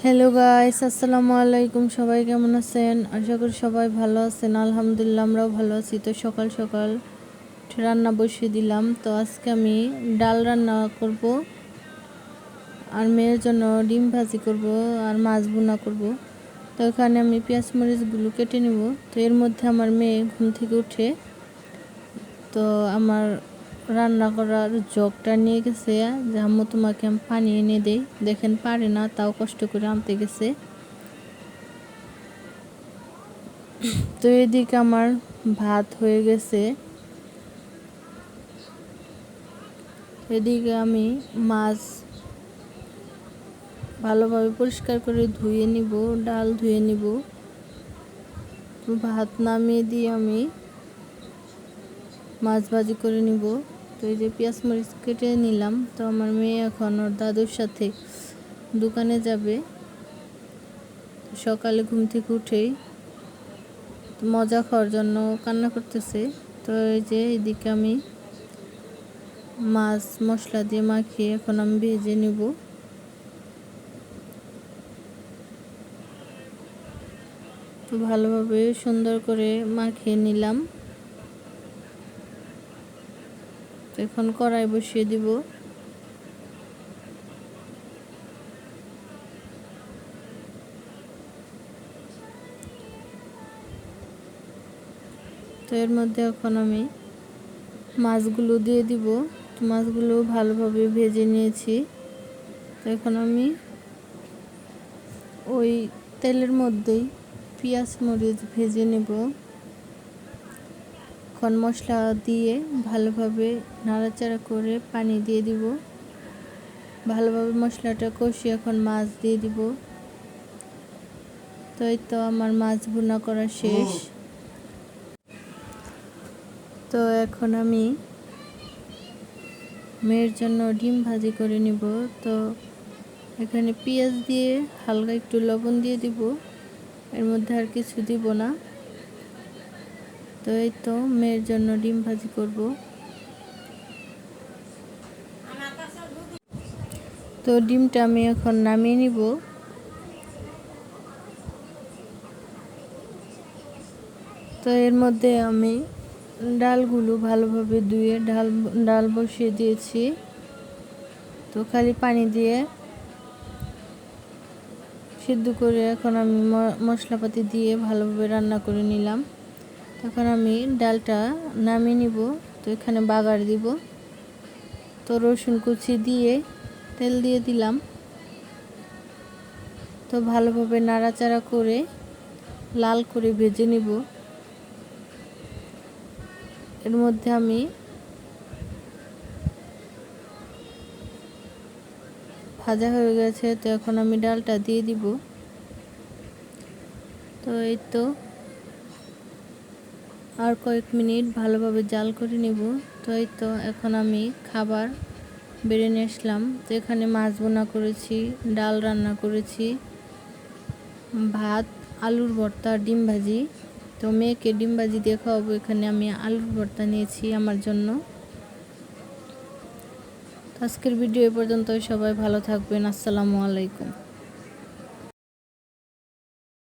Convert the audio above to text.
Hello guys, আসসালামু আলাইকুম। সবাই কেমন আছেন? আশা করি সবাই ভালো আছেন। আলহামদুলিল্লাহ, আমরাও ভালো আছি। তো সকাল সকাল রান্না বসিয়ে দিলাম। তো আজকে আমি ডাল রান্না করব, আর মেয়ের জন্য ডিম ভাজি করব, আর মাছ ভুনা করব। তো এখানে আমি পেঁয়াজ মরিচগুলো কেটে নেব। তো এর মধ্যে আমার মেয়ে ঘুম থেকে উঠে তো আমার রান্না করার জগটা নিয়ে গেছে যে আম্মু তোমাকে আমি পানি এনে দেই। দেখেন পারে না, তাও কষ্ট করে আনতে গেছে। তো এদিকে আমার ভাত হয়ে গেছে। এদিকে আমি মাছ ভালোভাবে পরিষ্কার করে ধুয়ে নিব, ডাল ধুয়ে নিব। ভাত নামিয়ে দিয়ে আমি মাছ ভাজি করে নিব। তো এই যে পেঁয়াজ মরিচ কেটে নিলাম। তো আমার মেয়ে এখন ওর দাদুর সাথে দোকানে যাবে। সকালে ঘুম থেকে উঠেই মজা খাওয়ার জন্য কান্না করতেছে। তো এই যে এদিকে আমি মাছ মশলা দিয়ে মাখিয়ে এখন আমি ভেজে নিব। তো ভালোভাবে সুন্দর করে মাখিয়ে নিলাম। এখন কড়াই বসিয়ে দিব। তো এর মধ্যে এখন আমি মাছগুলো দিয়ে দিব। তো মাছগুলো ভালোভাবে ভেজে নিয়েছি। তো এখন আমি ওই তেলের মধ্যেই পেঁয়াজ মরিচ ভেজে নেব। এখন মশলা দিয়ে ভালোভাবে নাড়াচাড়া করে পানি দিয়ে দিব। ভালোভাবে মশলাটা কষিয়ে এখন মাছ দিয়ে দিব। তো এই তো আমার মাছ ভুনা করা শেষ। তো এখন আমি মেয়ের জন্য ডিম ভাজি করে নিব। তো এখানে পেঁয়াজ দিয়ে হালকা একটু লবণ দিয়ে দিব, এর মধ্যে আর কিছু দিব না। তো এই তো মেয়ের জন্য ডিম ভাজি করব। তো ডিমটা আমি এখন নামিয়ে নিব। তো এর মধ্যে আমি ডালগুলো ভালোভাবে ধুয়ে ডাল বসিয়ে দিয়েছি। তো খালি পানি দিয়ে সিদ্ধ করে এখন আমি মশলাপাতি দিয়ে ভালোভাবে রান্না করে নিলাম। এখন আমি ডালটা নামিয়ে নিব। তো এখানে বাগার দিব। তো রসুন কুচি দিয়ে তেল দিয়ে দিলাম। তো ভালোভাবে নাড়াচাড়া করে লাল করে ভেজে নিব। এর মধ্যে আমি ভাজা হয়ে গেছে। তো এখন আমি ডালটা দিয়ে দিব। তো এই তো আর কয়েক মিনিট ভালোভাবে জাল করে নেব। তো এই তো এখন আমি খাবার বেড়ে নিয়ে আসলাম। তো এখানে মাছ ভুনা করেছি, ডাল রান্না করেছি, ভাত, আলুর ভর্তা, ডিম ভাজি। তো মেয়েকে ডিম ভাজি দিয়ে খাওয়াবো। এখানে আমি আলুর ভর্তা নিয়েছি আমার জন্য। আজকের ভিডিও এ পর্যন্ত। সবাই ভালো থাকবেন। আসসালামু আলাইকুম।